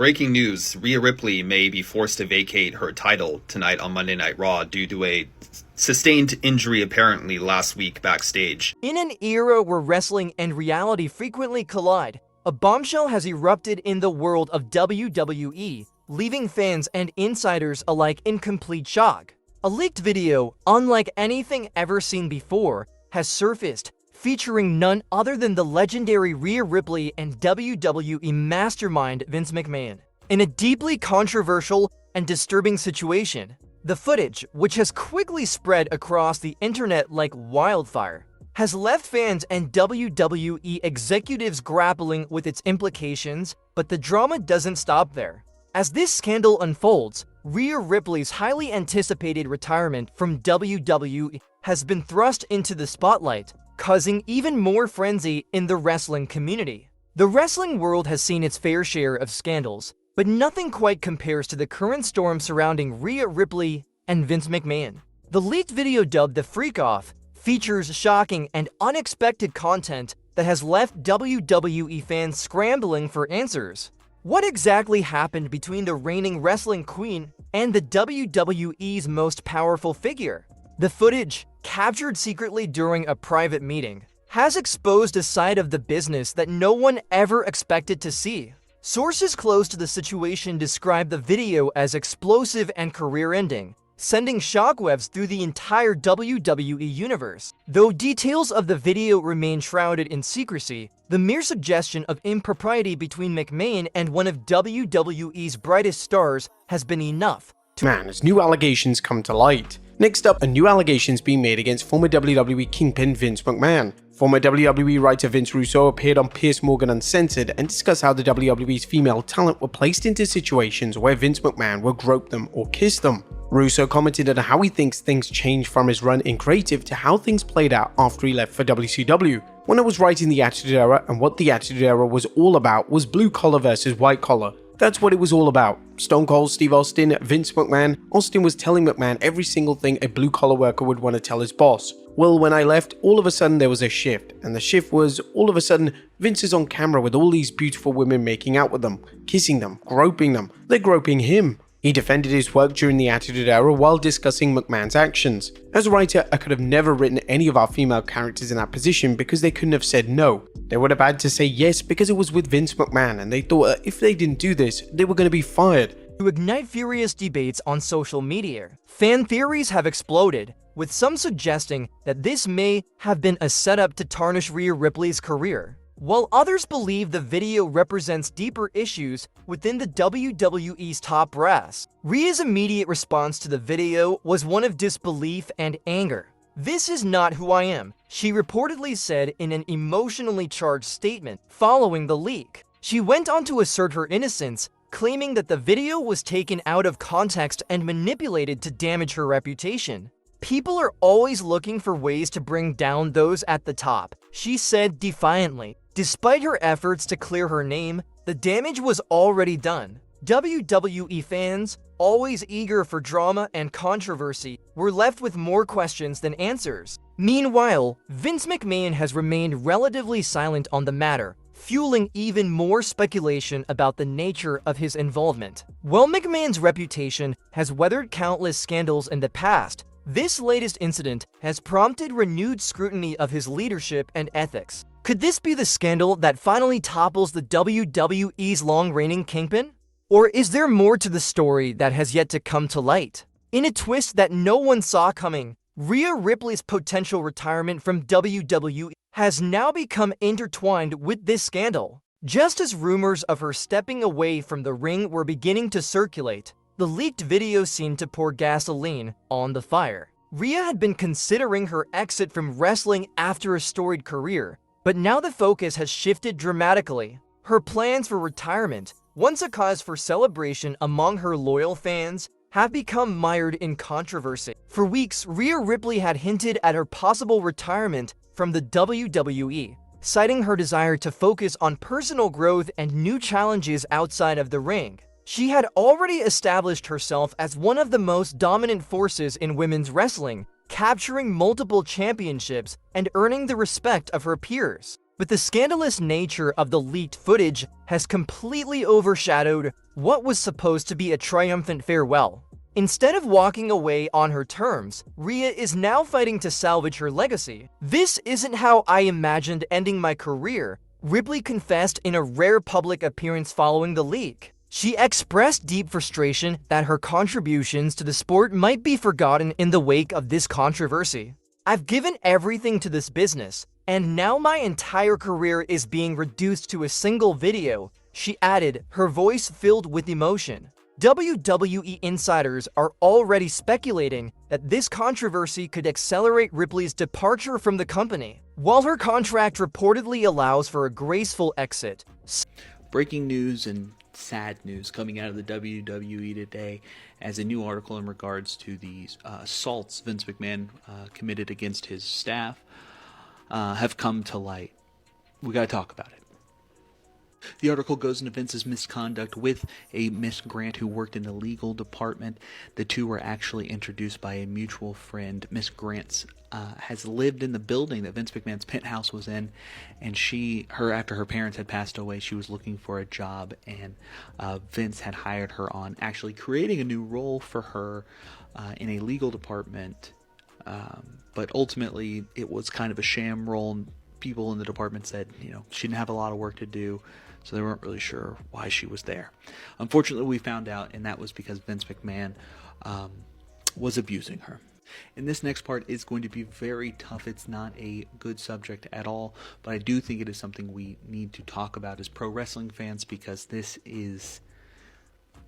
Breaking news, Rhea Ripley may be forced to vacate her title tonight on Monday Night Raw due to a sustained injury apparently last week backstage. In an era where wrestling and reality frequently collide, a bombshell has erupted in the world of WWE, leaving fans and insiders alike in complete shock. A leaked video, unlike anything ever seen before, has surfaced, featuring none other than the legendary Rhea Ripley and WWE mastermind Vince McMahon. In a deeply controversial and disturbing situation, the footage, which has quickly spread across the internet like wildfire, has left fans and WWE executives grappling with its implications, but the drama doesn't stop there. As this scandal unfolds, Rhea Ripley's highly anticipated retirement from WWE has been thrust into the spotlight, causing even more frenzy in the wrestling community. The wrestling world has seen its fair share of scandals, but nothing quite compares to the current storm surrounding Rhea Ripley and Vince McMahon. The leaked video, dubbed The Freak Off, features shocking and unexpected content that has left WWE fans scrambling for answers. What exactly happened between the reigning wrestling queen and the WWE's most powerful figure? The footage, captured secretly during a private meeting, has exposed a side of the business that no one ever expected to see. Sources close to the situation describe the video as explosive and career-ending, sending shockwaves through the entire WWE universe. Though details of the video remain shrouded in secrecy, the mere suggestion of impropriety between McMahon and one of WWE's brightest stars has been enough. As new allegations come to light. Next up, a new allegations being made against former WWE Kingpin Vince McMahon. Former WWE writer Vince Russo appeared on Piers Morgan Uncensored and discussed how the WWE's female talent were placed into situations where Vince McMahon would grope them or kiss them. Russo commented on how he thinks things changed from his run in creative to how things played out after he left for WCW. When I was writing the Attitude Era, and what the Attitude Era was all about was blue collar versus white collar. That's what it was all about. Stone Cold Steve Austin, Vince McMahon. Austin was telling McMahon every single thing a blue collar worker would want to tell his boss. Well, when I left, all of a sudden there was a shift, and the shift was, all of a sudden, Vince is on camera with all these beautiful women making out with them, kissing them, groping them. They're groping him. He defended his work during the Attitude Era while discussing McMahon's actions. As a writer, I could have never written any of our female characters in that position because they couldn't have said no. They would have had to say yes because it was with Vince McMahon, and they thought that if they didn't do this, they were going to be fired. To ignite furious debates on social media, fan theories have exploded, with some suggesting that this may have been a setup to tarnish Rhea Ripley's career, while others believe the video represents deeper issues within the WWE's top brass. Rhea's immediate response to the video was one of disbelief and anger. "This is not who I am," she reportedly said in an emotionally charged statement following the leak. She went on to assert her innocence, claiming that the video was taken out of context and manipulated to damage her reputation. "People are always looking for ways to bring down those at the top," she said defiantly. Despite her efforts to clear her name, the damage was already done. WWE fans, always eager for drama and controversy, were left with more questions than answers. Meanwhile, Vince McMahon has remained relatively silent on the matter, fueling even more speculation about the nature of his involvement. While McMahon's reputation has weathered countless scandals in the past, this latest incident has prompted renewed scrutiny of his leadership and ethics. Could this be the scandal that finally topples the WWE's long-reigning kingpin? Or is there more to the story that has yet to come to light? In a twist that no one saw coming, Rhea Ripley's potential retirement from WWE has now become intertwined with this scandal. Just as rumors of her stepping away from the ring were beginning to circulate, the leaked video seemed to pour gasoline on the fire. Rhea had been considering her exit from wrestling after a storied career, but now the focus has shifted dramatically. Her plans for retirement, once a cause for celebration among her loyal fans, have become mired in controversy. For weeks, Rhea Ripley had hinted at her possible retirement from the WWE, citing her desire to focus on personal growth and new challenges outside of the ring. She had already established herself as one of the most dominant forces in women's wrestling, capturing multiple championships and earning the respect of her peers. but the scandalous nature of the leaked footage has completely overshadowed what was supposed to be a triumphant farewell. Instead of walking away on her terms, Rhea is now fighting to salvage her legacy. "This isn't how I imagined ending my career," Ripley confessed in a rare public appearance following the leak. She expressed deep frustration that her contributions to the sport might be forgotten in the wake of this controversy. "I've given everything to this business, and now my entire career is being reduced to a single video," she added, her voice filled with emotion. WWE insiders are already speculating that this controversy could accelerate Ripley's departure from the company. While her contract reportedly allows for a graceful exit. Breaking news and sad news coming out of the WWE today, as a new article in regards to the assaults Vince McMahon committed against his staff have come to light. We got to talk about it. The article goes into Vince's misconduct with a Miss Grant who worked in the legal department. The two were actually introduced by a mutual friend. Miss Grant has lived in the building that Vince McMahon's penthouse was in, and after her parents had passed away, she was looking for a job, and Vince had hired her on actually creating a new role for her in a legal department, but ultimately it was kind of a sham role. People in the department said, she didn't have a lot of work to do, so they weren't really sure why she was there. Unfortunately, we found out, and that was because Vince McMahon was abusing her. And this next part is going to be very tough. It's not a good subject at all, but I do think it is something we need to talk about as pro wrestling fans, because this is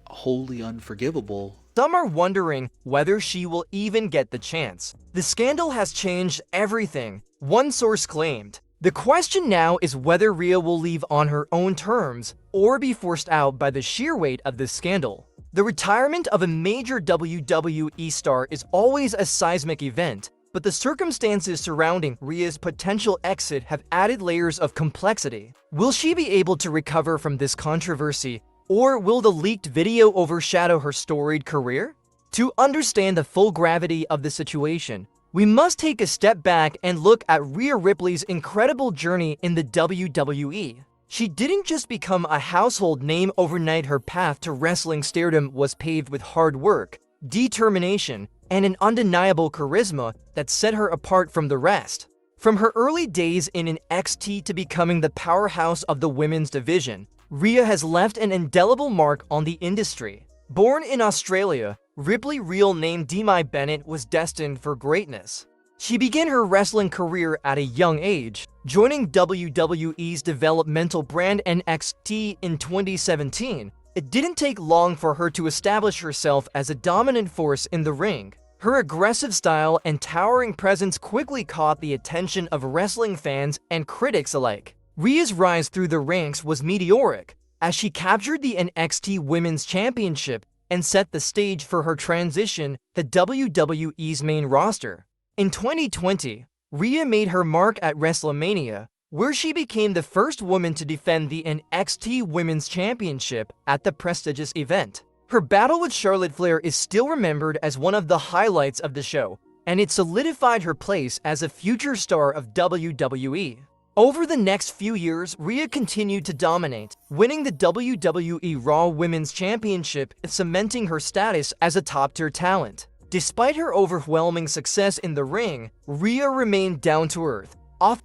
wholly unforgivable. Some are wondering whether she will even get the chance. The scandal has changed everything, one source claimed. The question now is whether Rhea will leave on her own terms or be forced out by the sheer weight of this scandal. The retirement of a major WWE star is always a seismic event, but the circumstances surrounding Rhea's potential exit have added layers of complexity. Will she be able to recover from this controversy, or will the leaked video overshadow her storied career? To understand the full gravity of the situation, we must take a step back and look at Rhea Ripley's incredible journey in the WWE. She didn't just become a household name overnight. Her path to wrestling stardom was paved with hard work, determination, and an undeniable charisma that set her apart from the rest. From her early days in NXT to becoming the powerhouse of the women's division, Rhea has left an indelible mark on the industry. Born in Australia, Ripley's real name Demi Bennett was destined for greatness. She began her wrestling career at a young age, joining WWE's developmental brand NXT in 2017. It didn't take long for her to establish herself as a dominant force in the ring. Her aggressive style and towering presence quickly caught the attention of wrestling fans and critics alike. Rhea's rise through the ranks was meteoric, as she captured the NXT Women's Championship and set the stage for her transition to WWE's main roster. In 2020, Rhea made her mark at WrestleMania, where she became the first woman to defend the NXT Women's Championship at the prestigious event. Her battle with Charlotte Flair is still remembered as one of the highlights of the show, and it solidified her place as a future star of WWE. Over the next few years, Rhea continued to dominate, winning the WWE Raw Women's Championship and cementing her status as a top-tier talent. Despite her overwhelming success in the ring, Rhea remained down to earth. I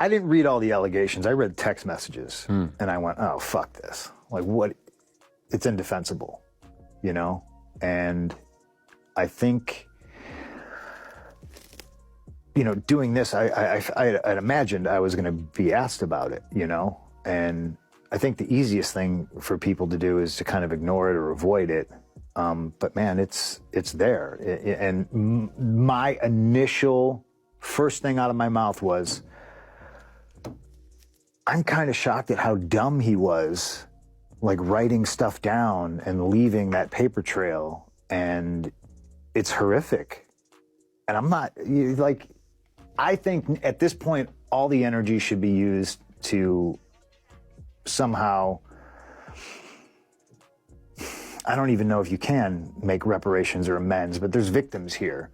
didn't read all the allegations. I read text messages, and I went, "Oh, fuck this! Like, what? It's indefensible, you know." And I think, doing this, I imagined I was going to be asked about it, and I think the easiest thing for people to do is to kind of ignore it or avoid it. But man, it's there. And my initial first thing out of my mouth was, I'm kind of shocked at how dumb he was, like writing stuff down and leaving that paper trail. And it's horrific. And I'm not I think at this point, all the energy should be used to somehow, I don't even know if you can make reparations or amends, but there's victims here,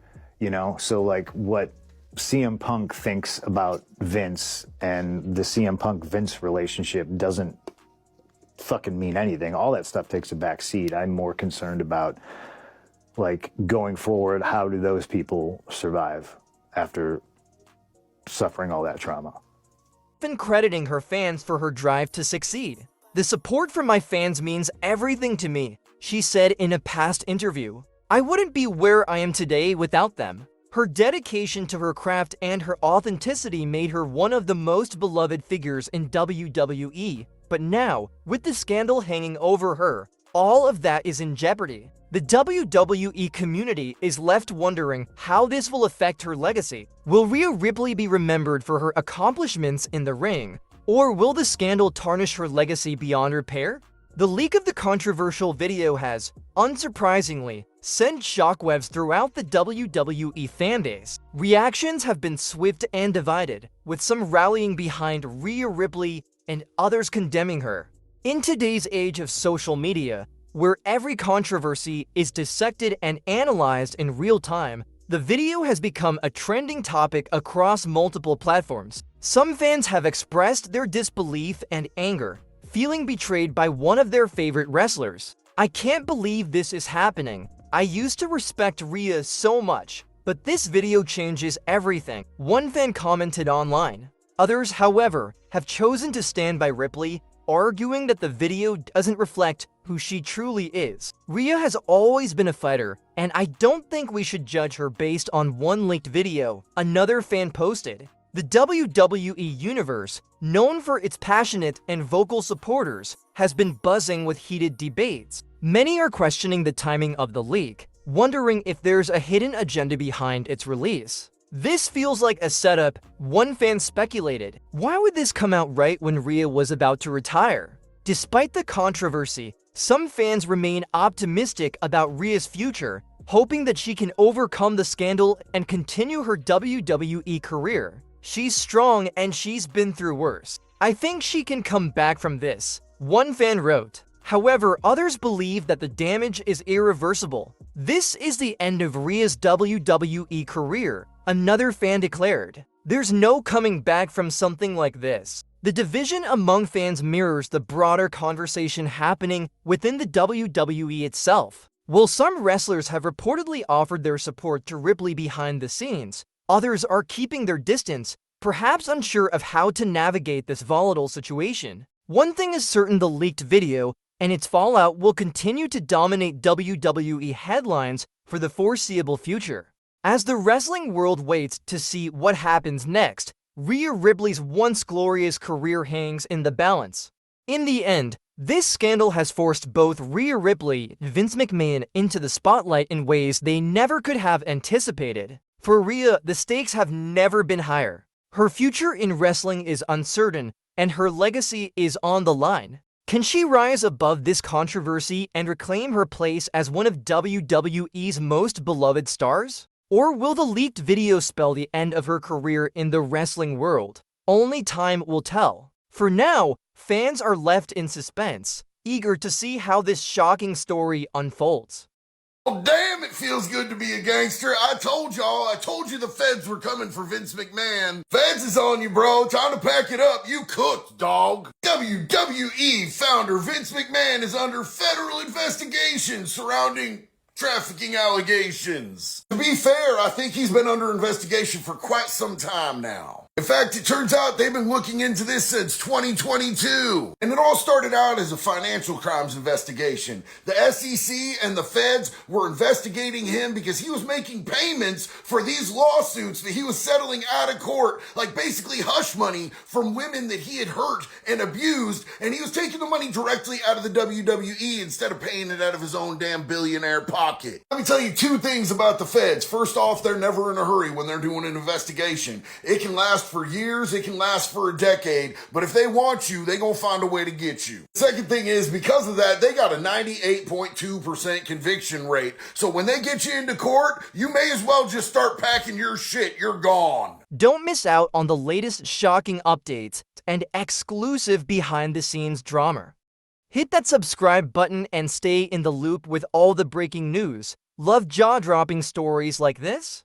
so like what CM Punk thinks about Vince and the CM Punk Vince relationship doesn't fucking mean anything. All that stuff takes a back seat. I'm more concerned about, like, going forward, how do those people survive after suffering all that trauma? Been crediting her fans for her drive to succeed. "The support from my fans means everything to me," she said in a past interview. "I wouldn't be where I am today without them." Her dedication to her craft and her authenticity made her one of the most beloved figures in WWE. But now, with the scandal hanging over her, all of that is in jeopardy. The WWE community is left wondering how this will affect her legacy. Will Rhea Ripley be remembered for her accomplishments in the ring, or will the scandal tarnish her legacy beyond repair? The leak of the controversial video has, unsurprisingly, sent shockwaves throughout the WWE fanbase. Reactions have been swift and divided, with some rallying behind Rhea Ripley and others condemning her. In today's age of social media, where every controversy is dissected and analyzed in real time, the video has become a trending topic across multiple platforms. Some fans have expressed their disbelief and anger, feeling betrayed by one of their favorite wrestlers. "I can't believe this is happening. I used to respect Rhea so much, but this video changes everything," one fan commented online. Others, however, have chosen to stand by Ripley, arguing that the video doesn't reflect who she truly is. Rhea has always been a fighter, and I don't think we should judge her based on one leaked video, another fan posted. The WWE Universe, known for its passionate and vocal supporters, has been buzzing with heated debates. Many are questioning the timing of the leak, wondering if there's a hidden agenda behind its release. "This feels like a setup," one fan speculated. "Why would this come out right when Rhea was about to retire?" Despite the controversy, some fans remain optimistic about Rhea's future, hoping that she can overcome the scandal and continue her WWE career. "She's strong and she's been through worse. I think she can come back from this," one fan wrote. However, others believe that the damage is irreversible. "This is the end of Rhea's WWE career," another fan declared. "There's no coming back from something like this." The division among fans mirrors the broader conversation happening within the WWE itself. While some wrestlers have reportedly offered their support to Ripley behind the scenes, others are keeping their distance, perhaps unsure of how to navigate this volatile situation. One thing is certain: the leaked video and its fallout will continue to dominate WWE headlines for the foreseeable future. As the wrestling world waits to see what happens next, Rhea Ripley's once glorious career hangs in the balance. In the end, this scandal has forced both Rhea Ripley and Vince McMahon into the spotlight in ways they never could have anticipated. For Rhea, the stakes have never been higher. Her future in wrestling is uncertain, and her legacy is on the line. Can she rise above this controversy and reclaim her place as one of WWE's most beloved stars? Or will the leaked video spell the end of her career in the wrestling world? Only time will tell. For now, fans are left in suspense, eager to see how this shocking story unfolds. Oh, damn, it feels good to be a gangster. I told you the feds were coming for Vince McMahon. Feds is on you, bro. Time to pack it up. You cooked, dog. WWE founder Vince McMahon is under federal investigation surrounding trafficking allegations. To be fair, I think he's been under investigation for quite some time now. In fact, it turns out they've been looking into this since 2022. And it all started out as a financial crimes investigation. The SEC and the feds were investigating him because he was making payments for these lawsuits that he was settling out of court, like basically hush money from women that he had hurt and abused, and he was taking the money directly out of the WWE instead of paying it out of his own damn billionaire pocket. Let me tell you two things about the feds. First off, they're never in a hurry when they're doing an investigation. It can last for years, it can last for a decade, but if they want you, they gonna find a way to get you. Second thing is, because of that, they got a 98.2% conviction rate. So when they get you into court, you may as well just start packing your shit. You're gone. Don't miss out on the latest shocking updates and exclusive behind-the-scenes drama. Hit that subscribe button and stay in the loop with all the breaking news. Love jaw-dropping stories like this?